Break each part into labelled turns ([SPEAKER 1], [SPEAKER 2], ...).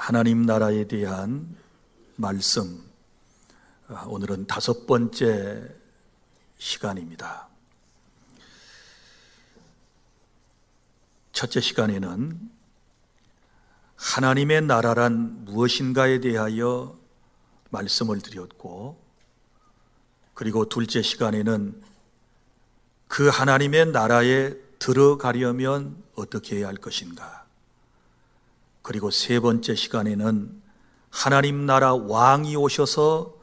[SPEAKER 1] 하나님 나라에 대한 말씀, 오늘은 5번째 시간입니다. 첫째 시간에는 하나님의 나라란 무엇인가에 대하여 말씀을 드렸고, 그리고 둘째 시간에는 그 하나님의 나라에 들어가려면 어떻게 해야 할 것인가, 그리고 세 번째 시간에는 하나님 나라 왕이 오셔서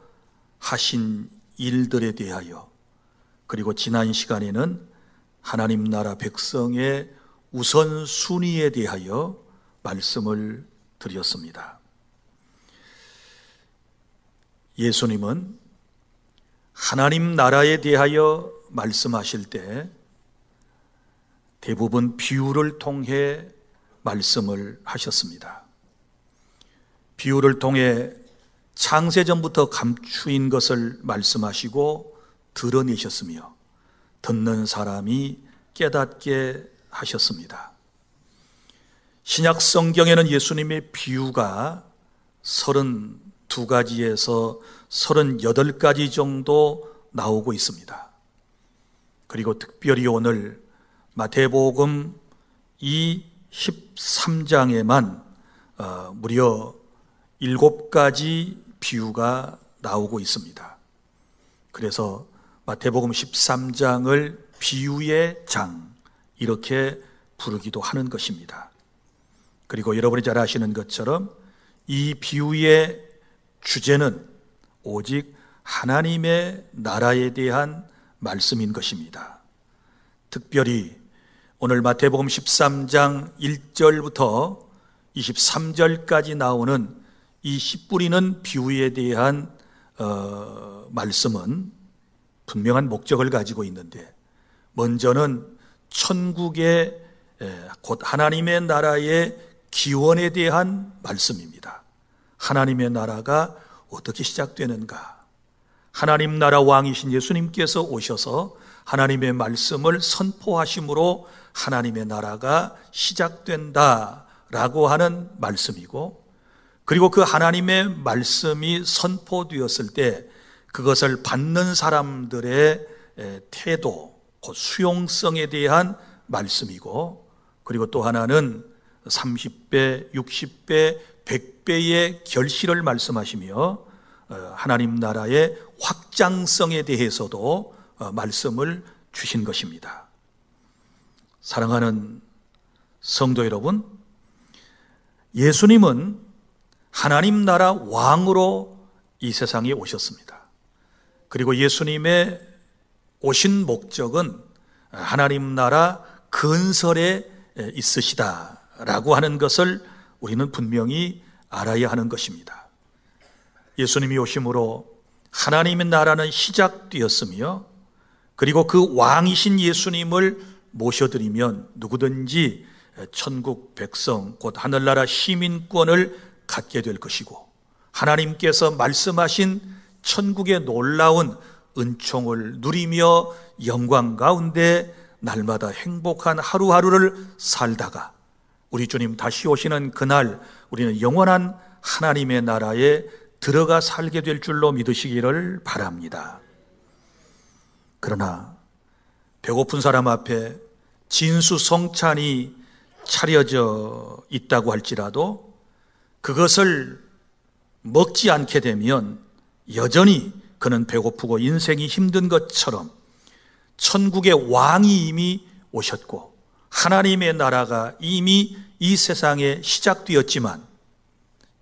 [SPEAKER 1] 하신 일들에 대하여, 그리고 지난 시간에는 하나님 나라 백성의 우선순위에 대하여 말씀을 드렸습니다. 예수님은 하나님 나라에 대하여 말씀하실 때 대부분 비유를 통해 말씀을 하셨습니다. 비유를 통해 창세전부터 감추인 것을 말씀하시고 드러내셨으며 듣는 사람이 깨닫게 하셨습니다. 신약 성경에는 예수님의 비유가 32가지에서 38가지 정도 나오고 있습니다. 그리고 특별히 오늘 마태복음 이 13장에만 무려 7가지 비유가 나오고 있습니다. 그래서 마태복음 13장을 비유의 장, 이렇게 부르기도 하는 것입니다. 그리고 여러분이 잘 아시는 것처럼 이 비유의 주제는 오직 하나님의 나라에 대한 말씀인 것입니다. 특별히 오늘 마태복음 13장 1절부터 23절까지 나오는 이 씨 뿌리는 비유에 대한 말씀은 분명한 목적을 가지고 있는데, 먼저는 천국의 곧 하나님의 나라의 기원에 대한 말씀입니다. 하나님의 나라가 어떻게 시작되는가? 하나님 나라 왕이신 예수님께서 오셔서 하나님의 말씀을 선포하심으로 하나님의 나라가 시작된다라고 하는 말씀이고, 그리고 그 하나님의 말씀이 선포되었을 때 그것을 받는 사람들의 태도, 곧 수용성에 대한 말씀이고, 그리고 또 하나는 30배, 60배, 100배의 결실을 말씀하시며 하나님 나라의 확장성에 대해서도 말씀을 주신 것입니다. 사랑하는 성도 여러분, 예수님은 하나님 나라 왕으로 이 세상에 오셨습니다. 그리고 예수님의 오신 목적은 하나님 나라 건설에 있으시다라고 하는 것을 우리는 분명히 알아야 하는 것입니다. 예수님이 오심으로 하나님의 나라는 시작되었으며, 그리고 그 왕이신 예수님을 모셔드리면 누구든지 천국 백성, 곧 하늘나라 시민권을 갖게 될 것이고, 하나님께서 말씀하신 천국의 놀라운 은총을 누리며 영광 가운데 날마다 행복한 하루하루를 살다가 우리 주님 다시 오시는 그날 우리는 영원한 하나님의 나라에 들어가 살게 될 줄로 믿으시기를 바랍니다. 그러나 배고픈 사람 앞에 진수성찬이 차려져 있다고 할지라도 그것을 먹지 않게 되면 여전히 그는 배고프고 인생이 힘든 것처럼 천국의 왕이 이미 오셨고 하나님의 나라가 이미 이 세상에 시작되었지만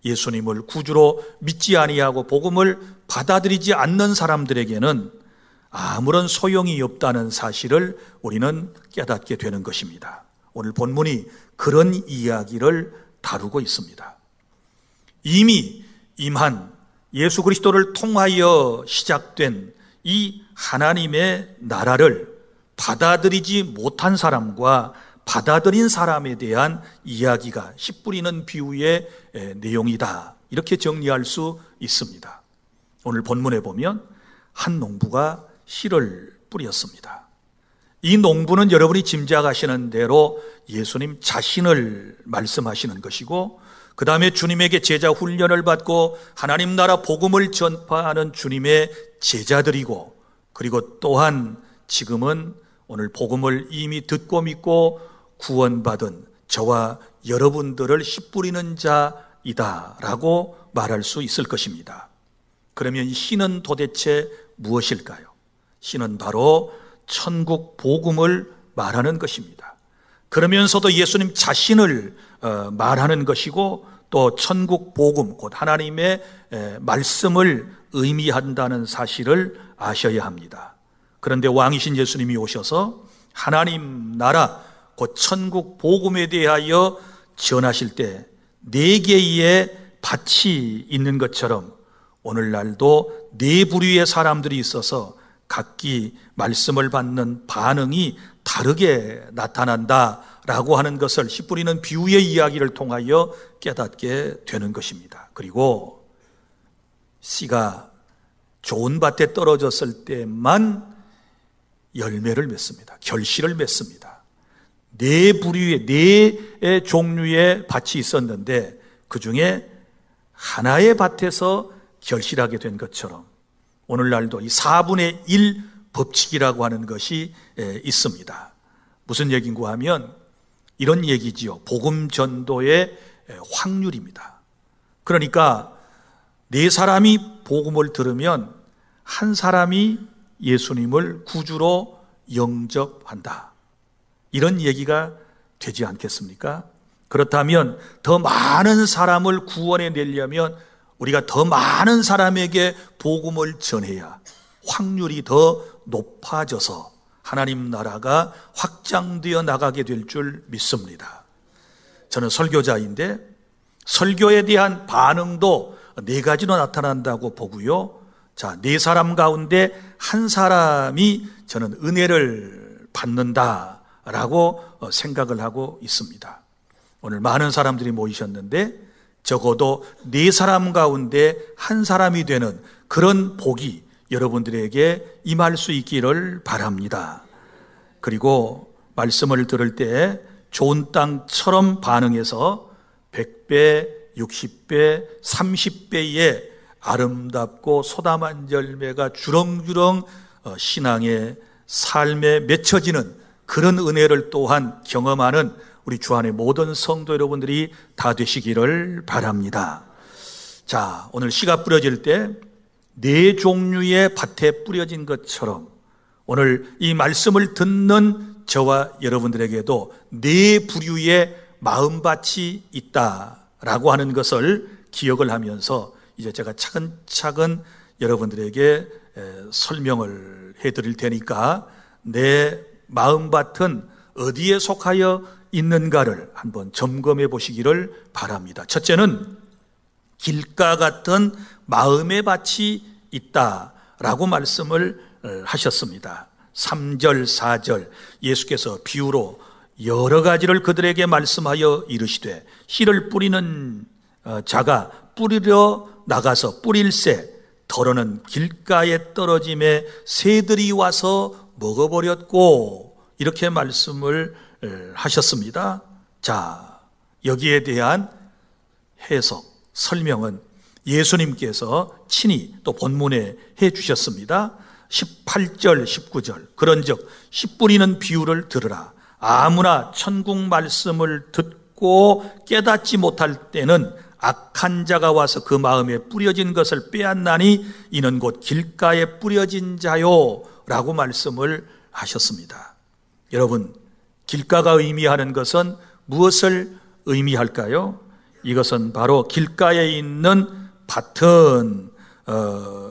[SPEAKER 1] 예수님을 구주로 믿지 아니하고 복음을 받아들이지 않는 사람들에게는 아무런 소용이 없다는 사실을 우리는 깨닫게 되는 것입니다. 오늘 본문이 그런 이야기를 다루고 있습니다. 이미 임한 예수 그리스도를 통하여 시작된 이 하나님의 나라를 받아들이지 못한 사람과 받아들인 사람에 대한 이야기가 씨 뿌리는 비유의 내용이다, 이렇게 정리할 수 있습니다. 오늘 본문에 보면 한 농부가 씨를 뿌렸습니다. 이 농부는 여러분이 짐작하시는 대로 예수님 자신을 말씀하시는 것이고, 그 다음에 주님에게 제자 훈련을 받고 하나님 나라 복음을 전파하는 주님의 제자들이고, 그리고 또한 지금은 오늘 복음을 이미 듣고 믿고 구원받은 저와 여러분들을 씨 뿌리는 자이다라고 말할 수 있을 것입니다. 그러면 씨는 도대체 무엇일까요? 씨는 바로 천국 복음을 말하는 것입니다. 그러면서도 예수님 자신을 말하는 것이고, 또 천국 복음, 곧 하나님의 말씀을 의미한다는 사실을 아셔야 합니다. 그런데 왕이신 예수님이 오셔서 하나님 나라, 곧 천국 복음에 대하여 전하실 때 4개의 밭이 있는 것처럼 오늘날도 4부류의 사람들이 있어서 각기 말씀을 받는 반응이 다르게 나타난다라고 하는 것을 씨 뿌리는 비유의 이야기를 통하여 깨닫게 되는 것입니다. 그리고 씨가 좋은 밭에 떨어졌을 때만 열매를 맺습니다. 결실을 맺습니다. 4부류의 4 종류의 밭이 있었는데 그 중에 하나의 밭에서 결실하게 된 것처럼 오늘날도 이 4분의 1 법칙이라고 하는 것이 있습니다. 무슨 얘기인가 하면 이런 얘기지요. 복음 전도의 확률입니다. 그러니까 4사람이 복음을 들으면 한 사람이 예수님을 구주로 영접한다. 이런 얘기가 되지 않겠습니까? 그렇다면 더 많은 사람을 구원해 내려면 우리가 더 많은 사람에게 복음을 전해야 확률이 더 높아져서 하나님 나라가 확장되어 나가게 될 줄 믿습니다. 저는 설교자인데 설교에 대한 반응도 4가지로 나타난다고 보고요. 자, 4사람 가운데 한 사람이 저는 은혜를 받는다라고 생각을 하고 있습니다. 오늘 많은 사람들이 모이셨는데 적어도 4사람 가운데 한 사람이 되는 그런 복이 여러분들에게 임할 수 있기를 바랍니다. 그리고 말씀을 들을 때 좋은 땅처럼 반응해서 100배, 60배, 30배의 아름답고 소담한 열매가 주렁주렁 신앙의 삶에 맺혀지는 그런 은혜를 또한 경험하는 우리 주 안의 모든 성도 여러분들이 다 되시기를 바랍니다. 자, 오늘 씨가 뿌려질 때 4종류의 밭에 뿌려진 것처럼 오늘 이 말씀을 듣는 저와 여러분들에게도 4부류의 마음밭이 있다라고 하는 것을 기억을 하면서 이제 제가 차근차근 여러분들에게 설명을 해드릴 테니까 내 마음밭은 어디에 속하여 있는가를 한번 점검해 보시기를 바랍니다. 첫째는 길가 같은 마음의 밭이 있다라고 말씀을 하셨습니다. 3절, 4절 예수께서 비유로 여러 가지를 그들에게 말씀하여 이르시되 씨를 뿌리는 자가 뿌리러 나가서 뿌릴새 더러는 길가에 떨어짐에 새들이 와서 먹어버렸고 이렇게 말씀을 하셨습니다. 자, 여기에 대한 해석, 설명은 예수님께서 친히 또 본문에 해 주셨습니다. 18절, 19절 그런즉 씨 뿌리는 비유를 들으라. 아무나 천국 말씀을 듣고 깨닫지 못할 때는 악한 자가 와서 그 마음에 뿌려진 것을 빼앗나니 이는 곧 길가에 뿌려진 자요 라고 말씀을 하셨습니다. 여러분, 길가가 의미하는 것은 무엇을 의미할까요? 이것은 바로 길가에 있는 밭은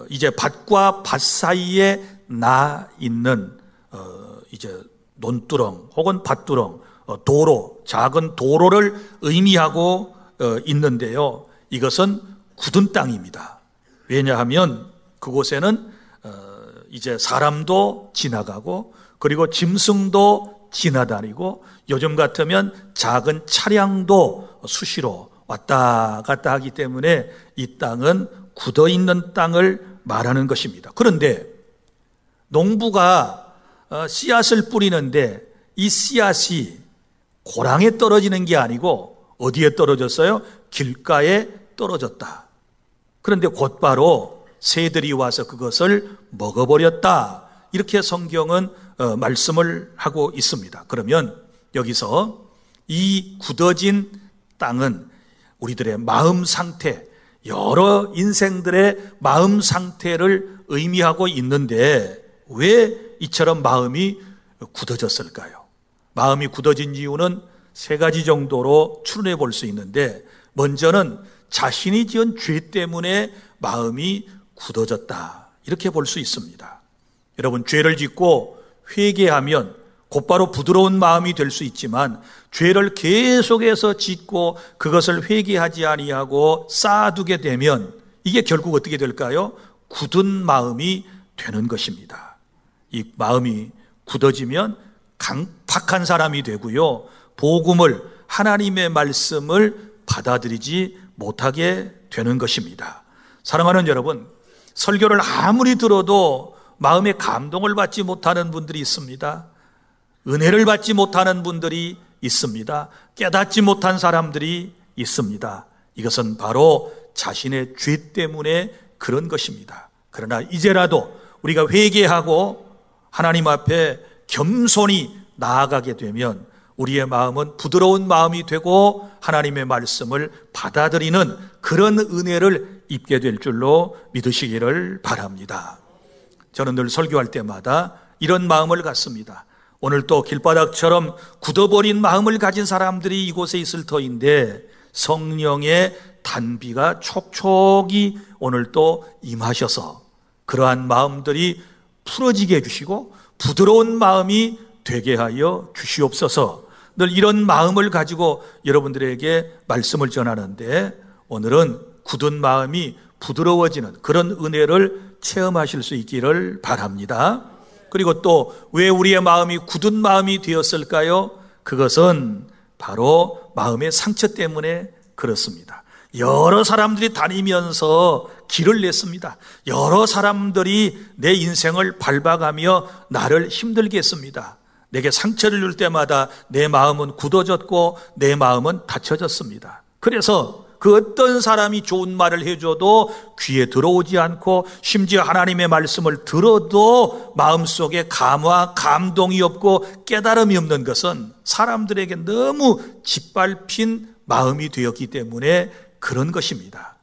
[SPEAKER 1] 이제 밭과 밭 사이에 나 있는 이제 논두렁 혹은 밭두렁, 도로, 작은 도로를 의미하고 있는데요. 이것은 굳은 땅입니다. 왜냐하면 그곳에는 이제 사람도 지나가고 그리고 짐승도 지나다니고 요즘 같으면 작은 차량도 수시로 왔다 갔다 하기 때문에 이 땅은 굳어 있는 땅을 말하는 것입니다. 그런데 농부가 씨앗을 뿌리는데 이 씨앗이 고랑에 떨어지는 게 아니고 어디에 떨어졌어요? 길가에 떨어졌다. 그런데 곧바로 새들이 와서 그것을 먹어버렸다. 이렇게 성경은 말씀을 하고 있습니다. 그러면 여기서 이 굳어진 땅은 우리들의 마음 상태, 여러 인생들의 마음 상태를 의미하고 있는데 왜 이처럼 마음이 굳어졌을까요? 마음이 굳어진 이유는 세 가지 정도로 추론해 볼 수 있는데, 먼저는 자신이 지은 죄 때문에 마음이 굳어졌다, 이렇게 볼 수 있습니다. 여러분, 죄를 짓고 회개하면 곧바로 부드러운 마음이 될 수 있지만, 죄를 계속해서 짓고 그것을 회개하지 아니하고 쌓아두게 되면 이게 결국 어떻게 될까요? 굳은 마음이 되는 것입니다. 이 마음이 굳어지면 강팍한 사람이 되고요, 복음을, 하나님의 말씀을 받아들이지 못하게 되는 것입니다. 사랑하는 여러분, 설교를 아무리 들어도 마음에 감동을 받지 못하는 분들이 있습니다. 은혜를 받지 못하는 분들이 있습니다. 깨닫지 못한 사람들이 있습니다. 이것은 바로 자신의 죄 때문에 그런 것입니다. 그러나 이제라도 우리가 회개하고 하나님 앞에 겸손히 나아가게 되면 우리의 마음은 부드러운 마음이 되고 하나님의 말씀을 받아들이는 그런 은혜를 입게 될 줄로 믿으시기를 바랍니다. 저는 늘 설교할 때마다 이런 마음을 갖습니다. 오늘 또 길바닥처럼 굳어버린 마음을 가진 사람들이 이곳에 있을 터인데, 성령의 단비가 촉촉이 오늘 또 임하셔서 그러한 마음들이 풀어지게 해주시고 부드러운 마음이 되게 하여 주시옵소서. 늘 이런 마음을 가지고 여러분들에게 말씀을 전하는데, 오늘은 굳은 마음이 부드러워지는 그런 은혜를 체험하실 수 있기를 바랍니다. 그리고 또 왜 우리의 마음이 굳은 마음이 되었을까요? 그것은 바로 마음의 상처 때문에 그렇습니다. 여러 사람들이 다니면서 길을 냈습니다. 여러 사람들이 내 인생을 밟아가며 나를 힘들게 했습니다. 내게 상처를 줄 때마다 내 마음은 굳어졌고 내 마음은 닫혀졌습니다. 그래서 그 어떤 사람이 좋은 말을 해줘도 귀에 들어오지 않고, 심지어 하나님의 말씀을 들어도 마음속에 감화, 감동이 없고 깨달음이 없는 것은 사람들에게 너무 짓밟힌 마음이 되었기 때문에 그런 것입니다.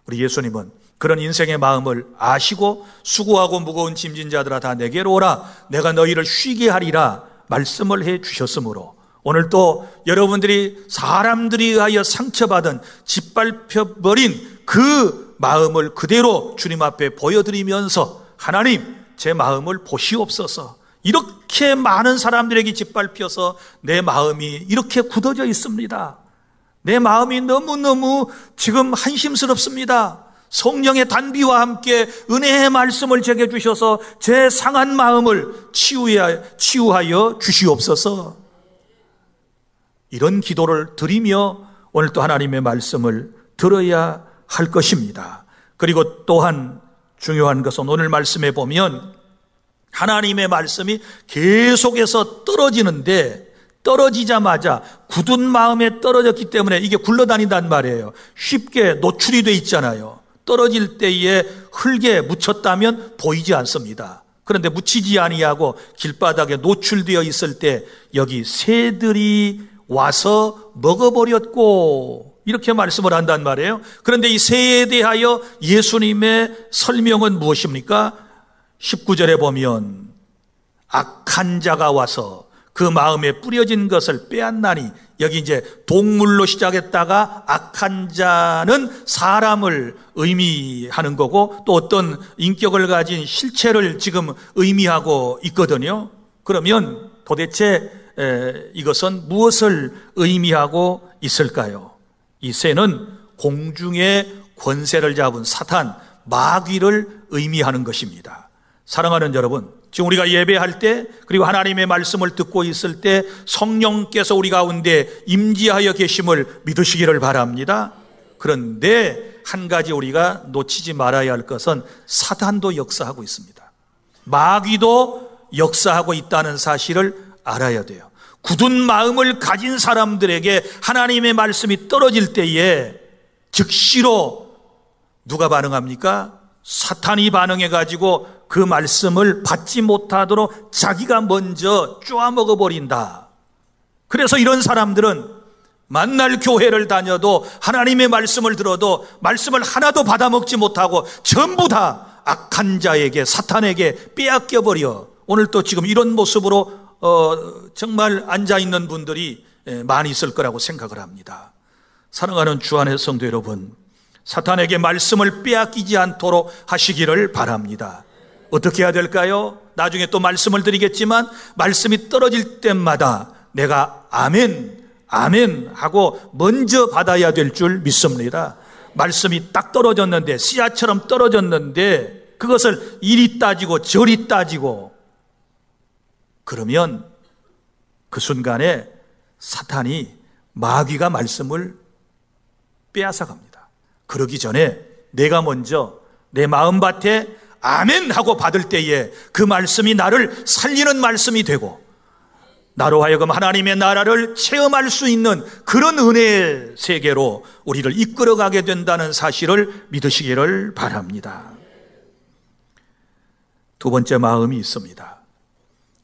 [SPEAKER 1] 우리 예수님은 그런 인생의 마음을 아시고 수고하고 무거운 짐진 자들아 다 내게로 오라, 내가 너희를 쉬게 하리라 말씀을 해 주셨으므로, 오늘 또 여러분들이 사람들에 의하여 상처받은, 짓밟혀버린 그 마음을 그대로 주님 앞에 보여드리면서, 하나님, 제 마음을 보시옵소서. 이렇게 많은 사람들에게 짓밟혀서 내 마음이 이렇게 굳어져 있습니다. 내 마음이 너무너무 지금 한심스럽습니다. 성령의 단비와 함께 은혜의 말씀을 제게 주셔서 제 상한 마음을 치유하여 주시옵소서. 이런 기도를 드리며 오늘 또 하나님의 말씀을 들어야 할 것입니다. 그리고 또한 중요한 것은 오늘 말씀에 보면 하나님의 말씀이 계속해서 떨어지는데, 떨어지자마자 굳은 마음에 떨어졌기 때문에 이게 굴러다닌단 말이에요. 쉽게 노출이 돼 있잖아요. 떨어질 때에 흙에 묻혔다면 보이지 않습니다. 그런데 묻히지 아니하고 길바닥에 노출되어 있을 때 여기 새들이 와서 먹어버렸고, 이렇게 말씀을 한단 말이에요. 그런데 이 새에 대하여 예수님의 설명은 무엇입니까? 19절에 보면 악한 자가 와서 그 마음에 뿌려진 것을 빼앗나니, 여기 이제 동물로 시작했다가 악한 자는 사람을 의미하는 거고 또 어떤 인격을 가진 실체를 지금 의미하고 있거든요. 그러면 도대체 이것은 무엇을 의미하고 있을까요? 이 새는 공중의 권세를 잡은 사탄, 마귀를 의미하는 것입니다. 사랑하는 여러분, 지금 우리가 예배할 때, 그리고 하나님의 말씀을 듣고 있을 때 성령께서 우리 가운데 임재하여 계심을 믿으시기를 바랍니다. 그런데 한 가지 우리가 놓치지 말아야 할 것은 사탄도 역사하고 있습니다. 마귀도 역사하고 있다는 사실을 알아야 돼요. 굳은 마음을 가진 사람들에게 하나님의 말씀이 떨어질 때에 즉시로 누가 반응합니까? 사탄이 반응해가지고 그 말씀을 받지 못하도록 자기가 먼저 쪼아먹어 버린다. 그래서 이런 사람들은 만날 교회를 다녀도 하나님의 말씀을 들어도 말씀을 하나도 받아먹지 못하고 전부 다 악한 자에게, 사탄에게 빼앗겨 버려. 오늘 또 지금 이런 모습으로 정말 앉아있는 분들이 많이 있을 거라고 생각을 합니다. 사랑하는 주 안의 성도 여러분, 사탄에게 말씀을 빼앗기지 않도록 하시기를 바랍니다. 어떻게 해야 될까요? 나중에 또 말씀을 드리겠지만 말씀이 떨어질 때마다 내가 아멘, 아멘 하고 먼저 받아야 될 줄 믿습니다. 말씀이 딱 떨어졌는데, 씨앗처럼 떨어졌는데 그것을 이리 따지고 저리 따지고 그러면 그 순간에 사탄이, 마귀가 말씀을 빼앗아 갑니다. 그러기 전에 내가 먼저 내 마음밭에 아멘 하고 받을 때에 그 말씀이 나를 살리는 말씀이 되고 나로 하여금 하나님의 나라를 체험할 수 있는 그런 은혜의 세계로 우리를 이끌어가게 된다는 사실을 믿으시기를 바랍니다. 두 번째 마음이 있습니다.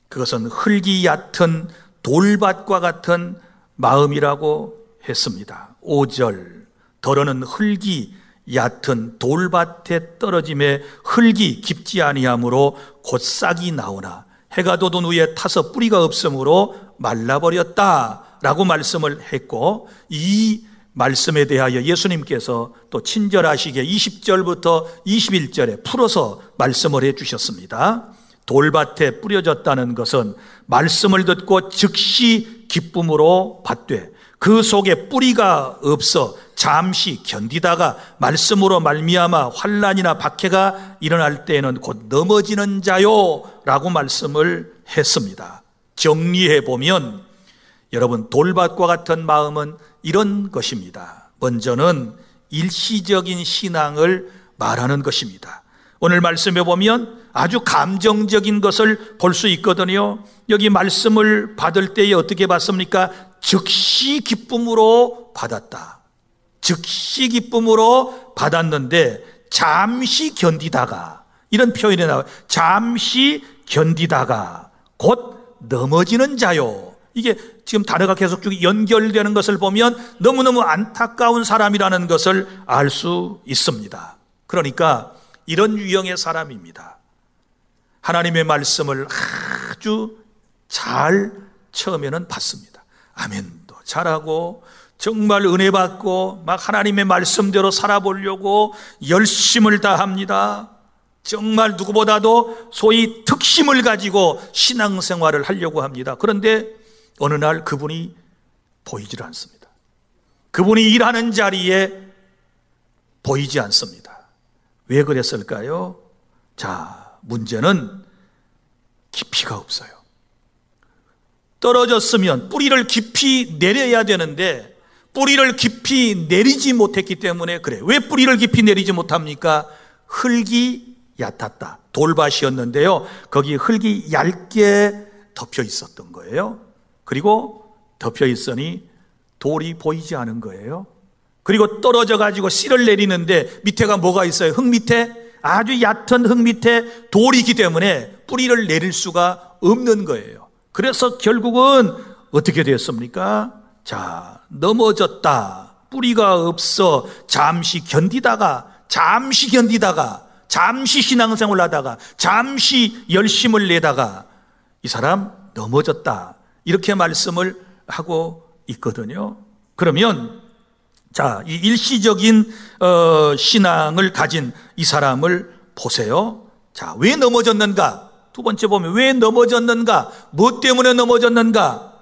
[SPEAKER 1] 그것은 흙이 얕은 돌밭과 같은 마음이라고 했습니다. 5절, 더러는 흙이 얕은 돌밭에 떨어짐에 흙이 깊지 아니하므로 곧 싹이 나오나 해가 돋은 후에 타서 뿌리가 없으므로 말라버렸다 라고 말씀을 했고, 이 말씀에 대하여 예수님께서 또 친절하시게 20절부터 21절에 풀어서 말씀을 해 주셨습니다. 돌밭에 뿌려졌다는 것은 말씀을 듣고 즉시 기쁨으로 받되 그 속에 뿌리가 없어 잠시 견디다가 말씀으로 말미암아 환난이나 박해가 일어날 때에는 곧 넘어지는 자요 라고 말씀을 했습니다. 정리해 보면 여러분, 돌밭과 같은 마음은 이런 것입니다. 먼저는 일시적인 신앙을 말하는 것입니다. 오늘 말씀해 보면 아주 감정적인 것을 볼 수 있거든요. 여기 말씀을 받을 때에 어떻게 받습니까? 즉시 기쁨으로 받았다. 즉시 기쁨으로 받았는데 잠시 견디다가, 이런 표현이 나와요. 잠시 견디다가 곧 넘어지는 자요. 이게 지금 단어가 계속 쭉 연결되는 것을 보면 너무너무 안타까운 사람이라는 것을 알 수 있습니다. 그러니까 이런 유형의 사람입니다. 하나님의 말씀을 아주 잘 처음에는 받습니다. 아멘도 잘하고 정말 은혜 받고 막 하나님의 말씀대로 살아보려고 열심을 다합니다. 정말 누구보다도 소위 특심을 가지고 신앙생활을 하려고 합니다. 그런데 어느 날 그분이 보이질 않습니다. 그분이 일하는 자리에 보이지 않습니다. 왜 그랬을까요? 자, 문제는 깊이가 없어요. 떨어졌으면 뿌리를 깊이 내려야 되는데 뿌리를 깊이 내리지 못했기 때문에 그래. 왜 뿌리를 깊이 내리지 못합니까? 흙이 얕았다. 돌밭이었는데요, 거기 흙이 얇게 덮여 있었던 거예요. 그리고 덮여 있으니 돌이 보이지 않은 거예요. 그리고 떨어져 가지고 씨를 내리는데 밑에가 뭐가 있어요? 흙 밑에 아주 얕은 흙 밑에 돌이 있기 때문에 뿌리를 내릴 수가 없는 거예요. 그래서 결국은 어떻게 됐습니까? 자, 넘어졌다. 뿌리가 없어 잠시 견디다가 잠시 신앙생활을 하다가 잠시 열심을 내다가 이 사람 넘어졌다. 이렇게 말씀을 하고 있거든요. 그러면 자, 이 일시적인 신앙을 가진 이 사람을 보세요. 자, 왜 넘어졌는가? 두 번째 보면 왜 넘어졌는가? 뭐 때문에 넘어졌는가?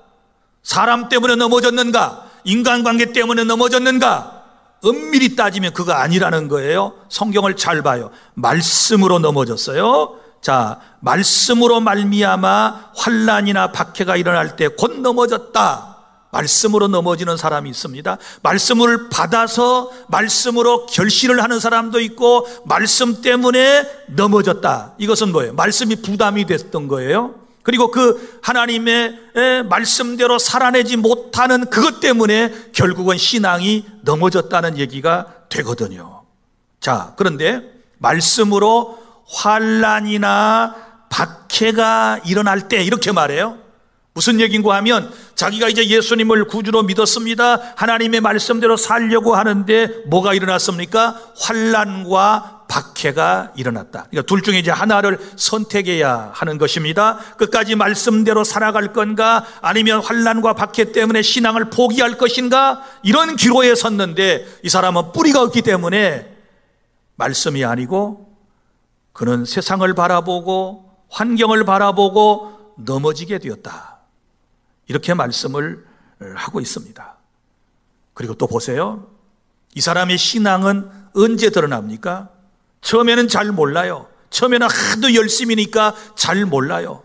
[SPEAKER 1] 사람 때문에 넘어졌는가? 인간관계 때문에 넘어졌는가? 엄밀히 따지면 그거 아니라는 거예요. 성경을 잘 봐요. 말씀으로 넘어졌어요. 자, 말씀으로 말미암아 환난이나 박해가 일어날 때 곧 넘어졌다. 말씀으로 넘어지는 사람이 있습니다. 말씀을 받아서 말씀으로 결실을 하는 사람도 있고 말씀 때문에 넘어졌다. 이것은 뭐예요? 말씀이 부담이 됐던 거예요. 그리고 그 하나님의 말씀대로 살아내지 못하는 그것 때문에 결국은 신앙이 넘어졌다는 얘기가 되거든요. 자, 그런데 말씀으로 환난이나 박해가 일어날 때 이렇게 말해요. 무슨 얘기인가 하면 자기가 이제 예수님을 구주로 믿었습니다. 하나님의 말씀대로 살려고 하는데 뭐가 일어났습니까? 환난과 박해가 일어났다. 그러니까 둘 중에 이제 하나를 선택해야 하는 것입니다. 끝까지 말씀대로 살아갈 건가, 아니면 환난과 박해 때문에 신앙을 포기할 것인가, 이런 기로에 섰는데 이 사람은 뿌리가 없기 때문에 말씀이 아니고 그는 세상을 바라보고 환경을 바라보고 넘어지게 되었다. 이렇게 말씀을 하고 있습니다. 그리고 또 보세요. 이 사람의 신앙은 언제 드러납니까? 처음에는 잘 몰라요. 처음에는 하도 열심이니까 잘 몰라요.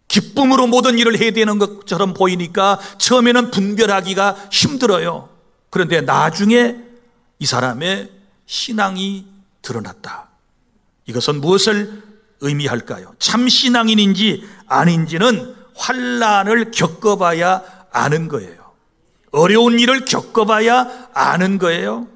[SPEAKER 1] 기쁨으로 모든 일을 해야 되는 것처럼 보이니까 처음에는 분별하기가 힘들어요. 그런데 나중에 이 사람의 신앙이 드러났다. 이것은 무엇을 의미할까요? 참 신앙인인지 아닌지는 환난을 겪어봐야 아는 거예요. 어려운 일을 겪어봐야 아는 거예요.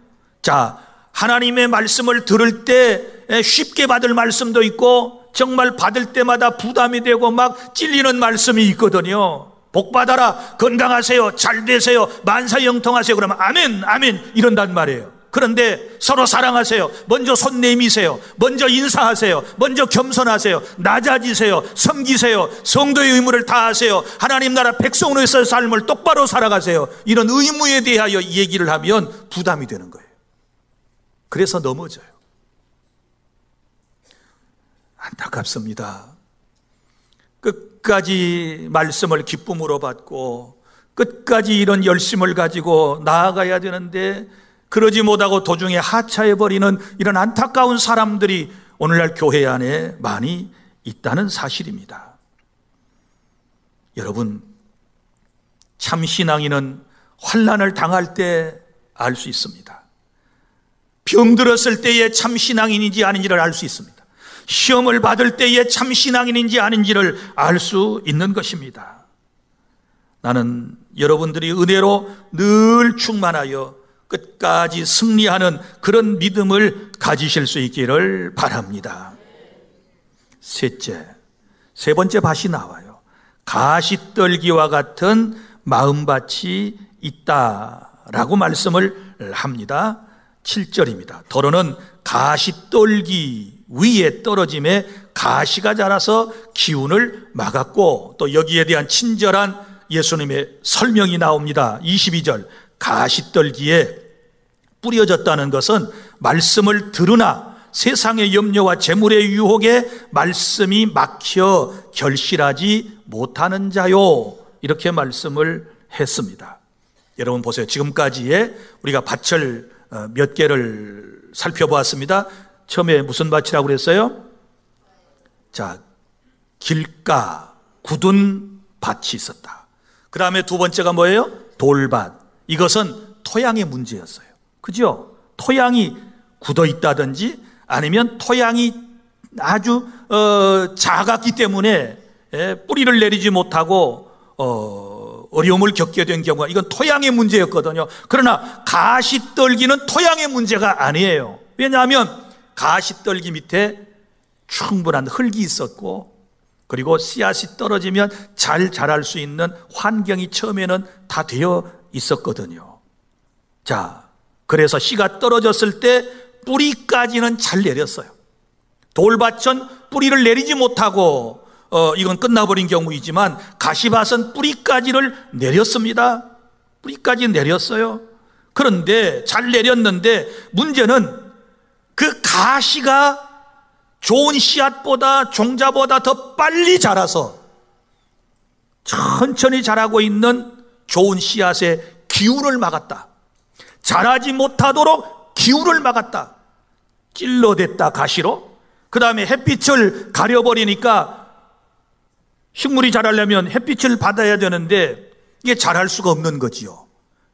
[SPEAKER 1] 자, 하나님의 말씀을 들을 때 쉽게 받을 말씀도 있고 정말 받을 때마다 부담이 되고 막 찔리는 말씀이 있거든요. 복 받아라, 건강하세요, 잘 되세요, 만사형통하세요. 그러면 아멘, 아멘 이런단 말이에요. 그런데 서로 사랑하세요. 먼저 손 내미세요. 먼저 인사하세요. 먼저 겸손하세요. 낮아지세요. 섬기세요. 성도의 의무를 다하세요. 하나님 나라 백성으로서의 삶을 똑바로 살아가세요. 이런 의무에 대하여 얘기를 하면 부담이 되는 거예요. 그래서 넘어져요. 안타깝습니다. 끝까지 말씀을 기쁨으로 받고 끝까지 이런 열심을 가지고 나아가야 되는데 그러지 못하고 도중에 하차해버리는 이런 안타까운 사람들이 오늘날 교회 안에 많이 있다는 사실입니다. 여러분, 참 신앙인은 환난을 당할 때 알 수 있습니다. 병들었을 때에 참 신앙인인지 아닌지를 알 수 있습니다. 시험을 받을 때에 참 신앙인인지 아닌지를 알 수 있는 것입니다. 나는 여러분들이 은혜로 늘 충만하여 끝까지 승리하는 그런 믿음을 가지실 수 있기를 바랍니다. 셋째, 세 번째 밭이 나와요. 가시떨기와 같은 마음밭이 있다라고 말씀을 합니다. 7절입니다. 더러는 가시떨기 위에 떨어짐에 가시가 자라서 기운을 막았고, 또 여기에 대한 친절한 예수님의 설명이 나옵니다. 22절, 가시떨기에 뿌려졌다는 것은 말씀을 들으나 세상의 염려와 재물의 유혹에 말씀이 막혀 결실하지 못하는 자요, 이렇게 말씀을 했습니다. 여러분 보세요. 지금까지의 우리가 밭을 몇 개를 살펴보았습니다. 처음에 무슨 밭이라고 그랬어요? 자, 길가, 굳은 밭이 있었다. 그 다음에 두 번째가 뭐예요? 돌밭. 이것은 토양의 문제였어요. 그죠? 토양이 굳어 있다든지 아니면 토양이 아주 작았기 때문에 뿌리를 내리지 못하고 어려움을 겪게 된 경우가, 이건 토양의 문제였거든요. 그러나 가시떨기는 토양의 문제가 아니에요. 왜냐하면 가시떨기 밑에 충분한 흙이 있었고, 그리고 씨앗이 떨어지면 잘 자랄 수 있는 환경이 처음에는 다 되어 있었거든요. 자, 그래서 씨가 떨어졌을 때 뿌리까지는 잘 내렸어요. 돌밭은 뿌리를 내리지 못하고 이건 끝나버린 경우이지만 가시밭은 뿌리까지를 내렸습니다. 뿌리까지 내렸어요. 그런데 잘 내렸는데 문제는 그 가시가 좋은 씨앗보다 종자보다 더 빨리 자라서 천천히 자라고 있는 좋은 씨앗의 기운을 막았다. 자라지 못하도록 기운을 막았다. 찔러댔다, 가시로. 그 다음에 햇빛을 가려버리니까 식물이 자라려면 햇빛을 받아야 되는데 이게 자랄 수가 없는 거지요.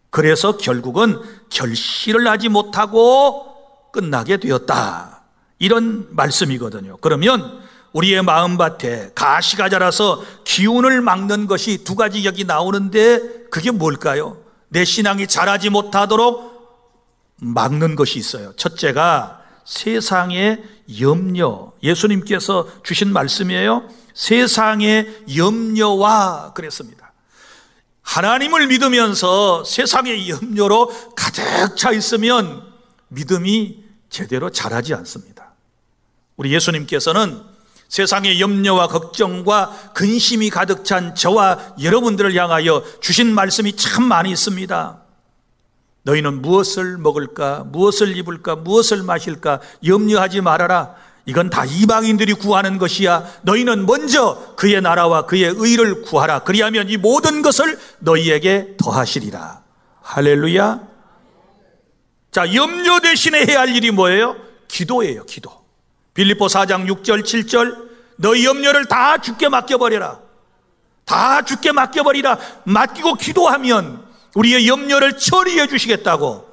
[SPEAKER 1] 그래서 결국은 결실을 하지 못하고 끝나게 되었다. 이런 말씀이거든요. 그러면 우리의 마음밭에 가시가 자라서 기운을 막는 것이 두 가지 여기 나오는데 그게 뭘까요? 내 신앙이 자라지 못하도록 막는 것이 있어요. 첫째가 세상의 염려. 예수님께서 주신 말씀이에요. 세상의 염려와 그랬습니다. 하나님을 믿으면서 세상의 염려로 가득 차 있으면 믿음이 제대로 자라지 않습니다. 우리 예수님께서는 세상의 염려와 걱정과 근심이 가득 찬 저와 여러분들을 향하여 주신 말씀이 참 많이 있습니다. 너희는 무엇을 먹을까, 무엇을 입을까, 무엇을 마실까 염려하지 말아라. 이건 다 이방인들이 구하는 것이야. 너희는 먼저 그의 나라와 그의 의를 구하라. 그리하면 이 모든 것을 너희에게 더하시리라. 할렐루야. 자, 염려 대신에 해야 할 일이 뭐예요? 기도예요. 기도. 빌립보 4장 6절 7절 너희 염려를 다 주께 맡겨버려라. 다 주께 맡겨버리라. 맡기고 기도하면 우리의 염려를 처리해 주시겠다고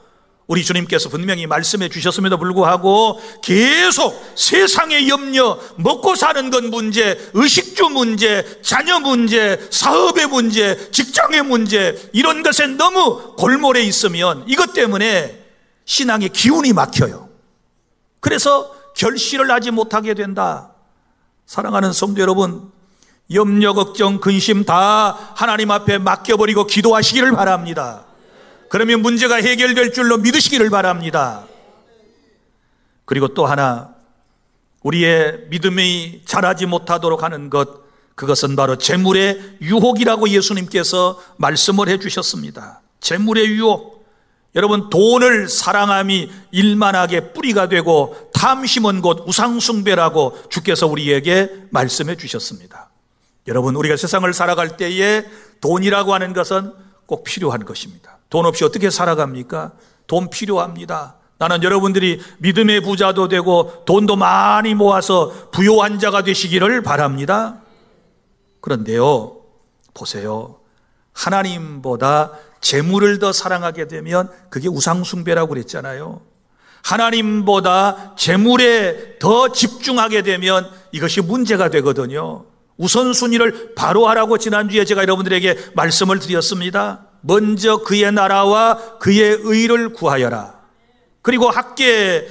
[SPEAKER 1] 우리 주님께서 분명히 말씀해 주셨음에도 불구하고 계속 세상의 염려, 먹고 사는 것 문제, 의식주 문제, 자녀 문제, 사업의 문제, 직장의 문제, 이런 것에 너무 골몰해 있으면 이것 때문에 신앙의 기운이 막혀요. 그래서 결실을 하지 못하게 된다. 사랑하는 성도 여러분, 염려, 걱정, 근심 다 하나님 앞에 맡겨버리고 기도하시기를 바랍니다. 그러면 문제가 해결될 줄로 믿으시기를 바랍니다. 그리고 또 하나, 우리의 믿음이 자라지 못하도록 하는 것, 그것은 바로 재물의 유혹이라고 예수님께서 말씀을 해주셨습니다. 재물의 유혹. 여러분, 돈을 사랑함이 일만하게 뿌리가 되고 탐심은 곧 우상숭배라고 주께서 우리에게 말씀해 주셨습니다. 여러분, 우리가 세상을 살아갈 때에 돈이라고 하는 것은 꼭 필요한 것입니다. 돈 없이 어떻게 살아갑니까? 돈 필요합니다. 나는 여러분들이 믿음의 부자도 되고 돈도 많이 모아서 부요한 자가 되시기를 바랍니다. 그런데요, 보세요. 하나님보다 재물을 더 사랑하게 되면 그게 우상숭배라고 그랬잖아요. 하나님보다 재물에 더 집중하게 되면 이것이 문제가 되거든요. 우선순위를 바로 하라고 지난주에 제가 여러분들에게 말씀을 드렸습니다. 먼저 그의 나라와 그의 의를 구하여라. 그리고 학계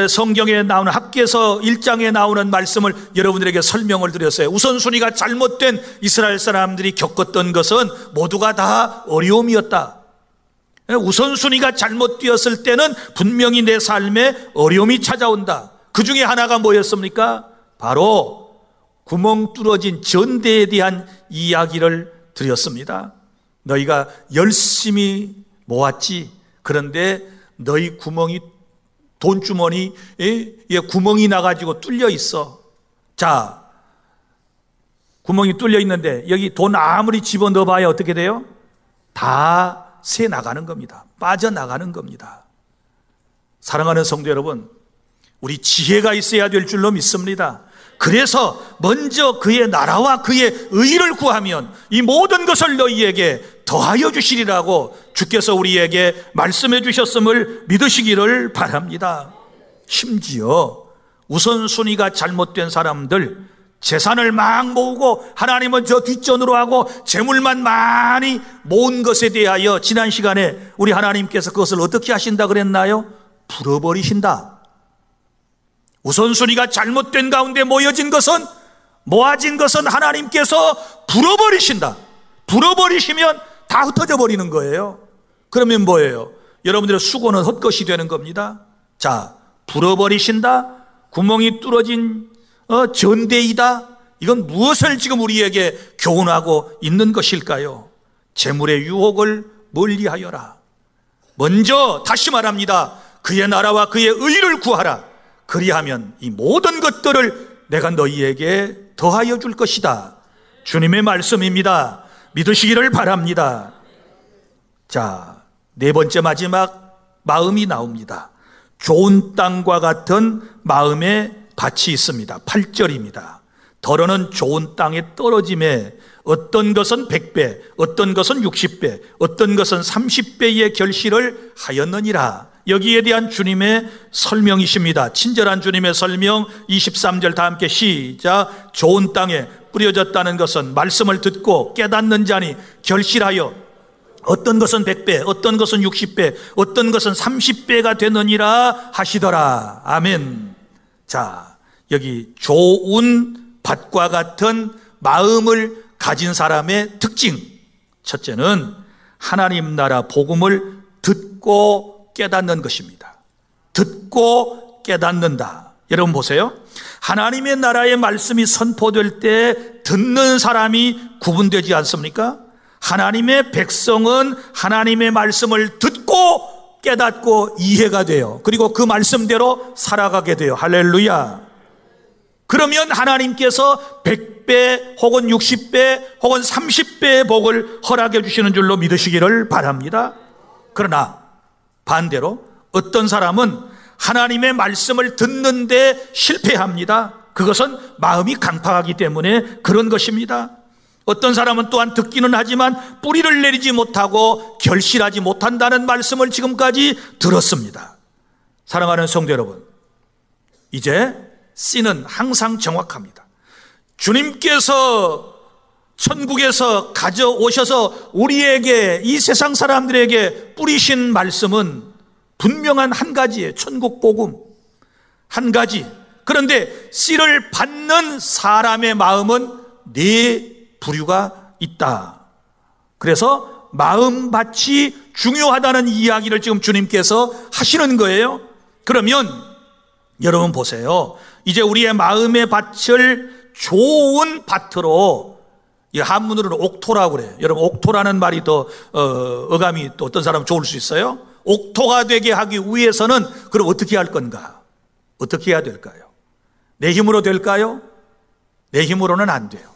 [SPEAKER 1] 성경에 나오는 학계서 1장에 나오는 말씀을 여러분들에게 설명을 드렸어요. 우선순위가 잘못된 이스라엘 사람들이 겪었던 것은 모두가 다 어려움이었다. 우선순위가 잘못되었을 때는 분명히 내 삶에 어려움이 찾아온다. 그 중에 하나가 뭐였습니까? 바로 구멍 뚫어진 전대에 대한 이야기를 드렸습니다. 너희가 열심히 모았지. 그런데 너희 구멍이, 돈주머니에 구멍이 나가지고 뚫려 있어. 자, 구멍이 뚫려 있는데 여기 돈 아무리 집어넣어 봐야 어떻게 돼요? 다 새 나가는 겁니다. 빠져나가는 겁니다. 사랑하는 성도 여러분, 우리 지혜가 있어야 될 줄로 믿습니다. 그래서 먼저 그의 나라와 그의 의를 구하면 이 모든 것을 너희에게 더하여 주시리라고 주께서 우리에게 말씀해 주셨음을 믿으시기를 바랍니다. 심지어 우선순위가 잘못된 사람들, 재산을 막 모으고 하나님은 저 뒷전으로 하고 재물만 많이 모은 것에 대하여 지난 시간에 우리 하나님께서 그것을 어떻게 하신다 그랬나요? 풀어버리신다. 우선순위가 잘못된 가운데 모아진 것은 하나님께서 풀어버리신다. 풀어버리시면 다 흩어져 버리는 거예요. 그러면 뭐예요? 여러분들의 수고는 헛것이 되는 겁니다. 자, 풀어버리신다. 구멍이 뚫어진 전대이다. 이건 무엇을 지금 우리에게 교훈하고 있는 것일까요? 재물의 유혹을 멀리하여라. 먼저 다시 말합니다. 그의 나라와 그의 의를 구하라. 그리하면 이 모든 것들을 내가 너희에게 더하여 줄 것이다. 주님의 말씀입니다. 믿으시기를 바랍니다. 자, 네 번째 마지막 마음이 나옵니다. 좋은 땅과 같은 마음의 밭이 있습니다. 8절입니다. 더러는 좋은 땅에 떨어짐에 어떤 것은 100배, 어떤 것은 60배, 어떤 것은 30배의 결실을 하였느니라. 여기에 대한 주님의 설명이십니다. 친절한 주님의 설명 23절 다 함께 시작. 좋은 땅에 뿌려졌다는 것은 말씀을 듣고 깨닫는 자니 결실하여 어떤 것은 100배, 어떤 것은 60배, 어떤 것은 30배가 되느니라 하시더라. 아멘. 자, 여기 좋은 밭과 같은 마음을 가진 사람의 특징. 첫째는 하나님 나라 복음을 듣고 깨닫는 것입니다. 듣고 깨닫는다. 여러분 보세요. 하나님의 나라의 말씀이 선포될 때 듣는 사람이 구분되지 않습니까? 하나님의 백성은 하나님의 말씀을 듣고 깨닫고 이해가 돼요. 그리고 그 말씀대로 살아가게 돼요. 할렐루야. 그러면 하나님께서 100배 혹은 60배 혹은 30배의 복을 허락해 주시는 줄로 믿으시기를 바랍니다. 그러나 반대로 어떤 사람은 하나님의 말씀을 듣는데 실패합니다. 그것은 마음이 강팍하기 때문에 그런 것입니다. 어떤 사람은 또한 듣기는 하지만 뿌리를 내리지 못하고 결실하지 못한다는 말씀을 지금까지 들었습니다. 사랑하는 성도 여러분, 이제 씨는 항상 정확합니다. 주님께서 천국에서 가져오셔서 우리에게, 이 세상 사람들에게 뿌리신 말씀은 분명한 한 가지예요. 천국 복음 한 가지. 그런데 씨를 받는 사람의 마음은 네 부류가 있다. 그래서 마음밭이 중요하다는 이야기를 지금 주님께서 하시는 거예요. 그러면 여러분 보세요. 이제 우리의 마음의 밭을 좋은 밭으로, 이 한문으로는 옥토라고 그래요. 여러분 옥토라는 말이 더 어감이 또 어떤 사람은 좋을 수 있어요. 옥토가 되게 하기 위해서는 그럼 어떻게 할 건가? 어떻게 해야 될까요? 내 힘으로 될까요? 내 힘으로는 안 돼요.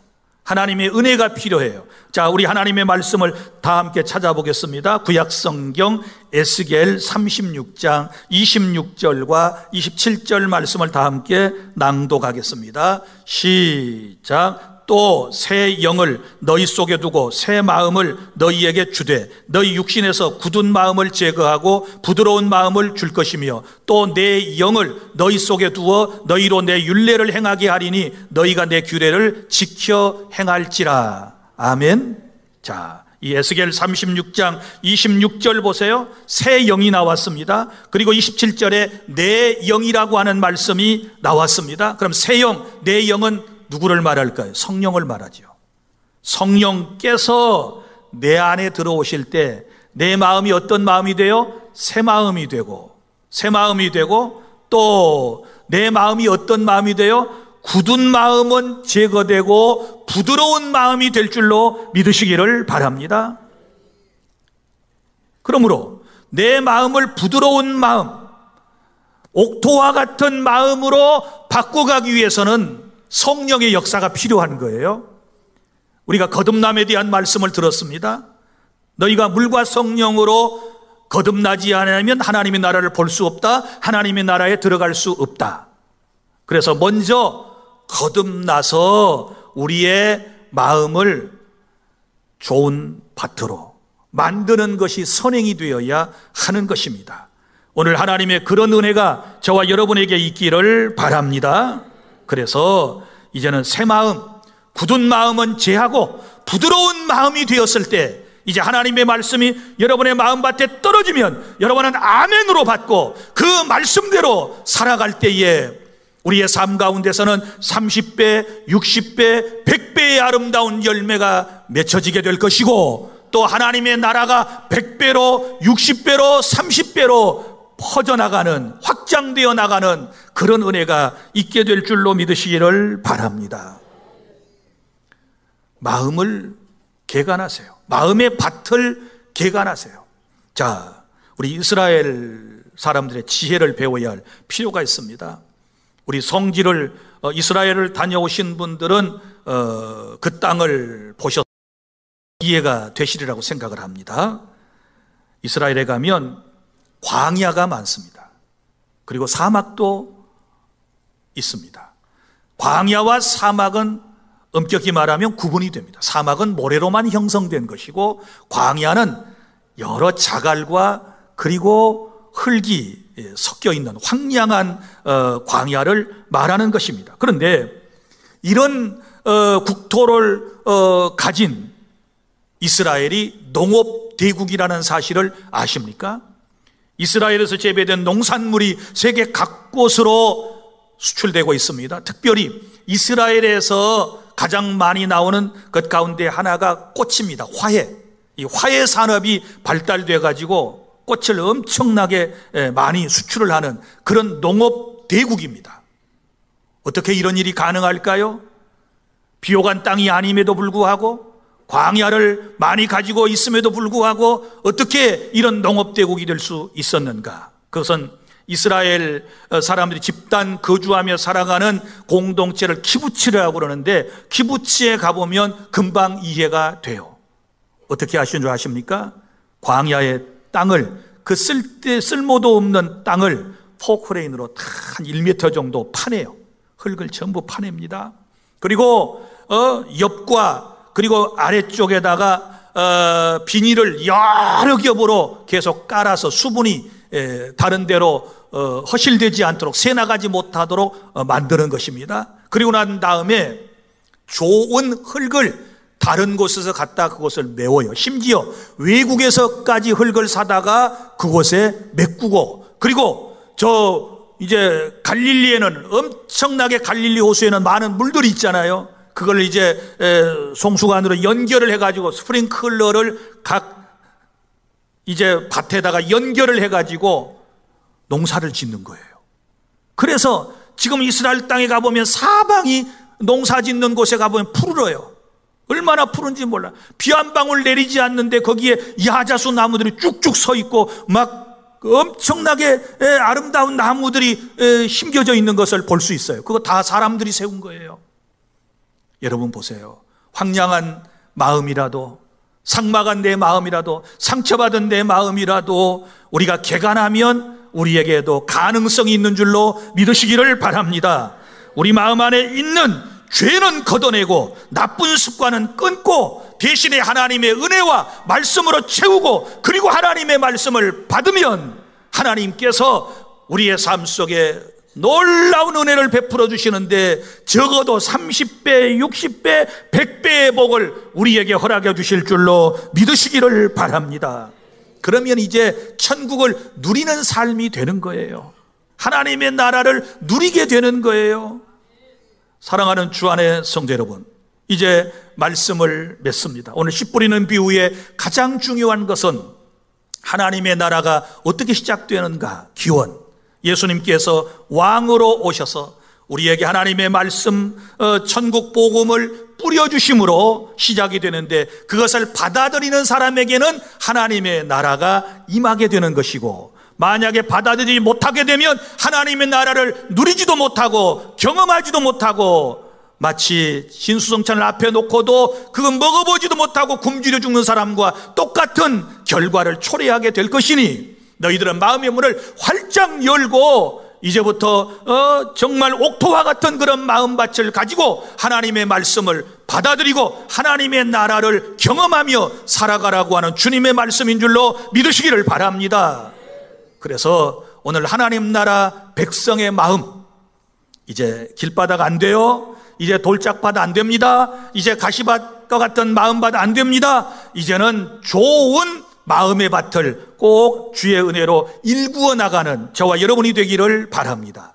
[SPEAKER 1] 하나님의 은혜가 필요해요. 자, 우리 하나님의 말씀을 다 함께 찾아보겠습니다. 구약성경 에스겔 36장 26절과 27절 말씀을 다 함께 낭독하겠습니다. 시작. 또 새 영을 너희 속에 두고 새 마음을 너희에게 주되 너희 육신에서 굳은 마음을 제거하고 부드러운 마음을 줄 것이며 또 내 영을 너희 속에 두어 너희로 내 율례를 행하게 하리니 너희가 내 규례를 지켜 행할지라. 아멘. 자, 이 에스겔 36장 26절 보세요. 새 영이 나왔습니다. 그리고 27절에 내 영이라고 하는 말씀이 나왔습니다. 그럼 새 영, 내 영은 누구를 말할까요? 성령을 말하죠. 성령께서 내 안에 들어오실 때 내 마음이 어떤 마음이 돼요? 새 마음이 되고, 새 마음이 되고, 또 내 마음이 어떤 마음이 돼요? 굳은 마음은 제거되고 부드러운 마음이 될 줄로 믿으시기를 바랍니다. 그러므로 내 마음을 부드러운 마음, 옥토와 같은 마음으로 바꿔가기 위해서는 성령의 역사가 필요한 거예요. 우리가 거듭남에 대한 말씀을 들었습니다. 너희가 물과 성령으로 거듭나지 않으면 하나님의 나라를 볼 수 없다. 하나님의 나라에 들어갈 수 없다. 그래서 먼저 거듭나서 우리의 마음을 좋은 밭으로 만드는 것이 선행이 되어야 하는 것입니다. 오늘 하나님의 그런 은혜가 저와 여러분에게 있기를 바랍니다. 그래서 이제는 새 마음, 굳은 마음은 제하고 부드러운 마음이 되었을 때 이제 하나님의 말씀이 여러분의 마음밭에 떨어지면 여러분은 아멘으로 받고 그 말씀대로 살아갈 때에 우리의 삶 가운데서는 30배, 60배, 100배의 아름다운 열매가 맺혀지게 될 것이고 또 하나님의 나라가 100배로, 60배로, 30배로 퍼져나가는, 확장되어 나가는 그런 은혜가 있게 될 줄로 믿으시기를 바랍니다. 마음을 개간하세요. 마음의 밭을 개간하세요. 자, 우리 이스라엘 사람들의 지혜를 배워야 할 필요가 있습니다. 우리 성지를 이스라엘을 다녀오신 분들은 그 땅을 보셔서 이해가 되시리라고 생각을 합니다. 이스라엘에 가면 광야가 많습니다. 그리고 사막도 있습니다. 광야와 사막은 엄격히 말하면 구분이 됩니다. 사막은 모래로만 형성된 것이고 광야는 여러 자갈과 그리고 흙이 섞여 있는 황량한 광야를 말하는 것입니다. 그런데 이런 국토를 가진 이스라엘이 농업 대국이라는 사실을 아십니까? 이스라엘에서 재배된 농산물이 세계 각곳으로 수출되고 있습니다. 특별히 이스라엘에서 가장 많이 나오는 것 가운데 하나가 꽃입니다. 화해. 이 화해 산업이 발달돼 가지고 꽃을 엄청나게 많이 수출을 하는 그런 농업 대국입니다. 어떻게 이런 일이 가능할까요? 비옥한 땅이 아님에도 불구하고, 광야를 많이 가지고 있음에도 불구하고 어떻게 이런 농업 대국이 될 수 있었는가? 그것은 이스라엘 사람들이 집단 거주하며 살아가는 공동체를 키부츠라고 그러는데, 키부츠에 가보면 금방 이해가 돼요. 어떻게 하시는 줄 아십니까? 광야의 땅을, 그 쓸모도 없는 땅을 포크레인으로 한 1m 정도 파내요. 흙을 전부 파냅니다. 그리고 옆과 그리고 아래쪽에다가 비닐을 여러 겹으로 계속 깔아서 수분이 다른 데로 허실되지 않도록, 새나가지 못하도록 만드는 것입니다. 그리고 난 다음에 좋은 흙을 다른 곳에서 갖다 그곳을 메워요. 심지어 외국에서까지 흙을 사다가 그곳에 메꾸고, 그리고 이제 갈릴리에는 엄청나게, 갈릴리 호수에는 많은 물들이 있잖아요. 그걸 이제 송수관으로 연결을 해가지고 스프링클러를 각 이제 밭에다가 연결을 해가지고 농사를 짓는 거예요. 그래서 지금 이스라엘 땅에 가보면 사방이 농사 짓는 곳에 가보면 푸르러요. 얼마나 푸른지 몰라. 비 한 방울 내리지 않는데 거기에 야자수 나무들이 쭉쭉 서 있고 막 엄청나게 아름다운 나무들이 심겨져 있는 것을 볼 수 있어요. 그거 다 사람들이 세운 거예요. 여러분 보세요. 황량한 마음이라도, 삭막한 내 마음이라도, 상처받은 내 마음이라도 우리가 개간하면 우리에게도 가능성이 있는 줄로 믿으시기를 바랍니다. 우리 마음 안에 있는 죄는 걷어내고 나쁜 습관은 끊고 대신에 하나님의 은혜와 말씀으로 채우고, 그리고 하나님의 말씀을 받으면 하나님께서 우리의 삶 속에 놀라운 은혜를 베풀어 주시는데, 적어도 30배, 60배, 100배의 복을 우리에게 허락해 주실 줄로 믿으시기를 바랍니다. 그러면 이제 천국을 누리는 삶이 되는 거예요. 하나님의 나라를 누리게 되는 거예요. 사랑하는 주 안의 성도 여러분, 이제 말씀을 맺습니다. 오늘 씨 뿌리는 비유의 가장 중요한 것은 하나님의 나라가 어떻게 시작되는가, 기원. 예수님께서 왕으로 오셔서 우리에게 하나님의 말씀, 천국 복음을 뿌려주심으로 시작이 되는데, 그것을 받아들이는 사람에게는 하나님의 나라가 임하게 되는 것이고, 만약에 받아들이지 못하게 되면 하나님의 나라를 누리지도 못하고 경험하지도 못하고, 마치 진수성찬을 앞에 놓고도 그건 먹어보지도 못하고 굶주려 죽는 사람과 똑같은 결과를 초래하게 될 것이니, 너희들은 마음의 문을 활짝 열고 이제부터 정말 옥토와 같은 그런 마음밭을 가지고 하나님의 말씀을 받아들이고 하나님의 나라를 경험하며 살아가라고 하는 주님의 말씀인 줄로 믿으시기를 바랍니다. 그래서 오늘 하나님 나라 백성의 마음, 이제 길바닥 안 돼요. 이제 돌짝밭 안 됩니다. 이제 가시밭과 같은 마음밭 안 됩니다. 이제는 좋은 마음의 밭을 꼭 주의 은혜로 일구어 나가는 저와 여러분이 되기를 바랍니다.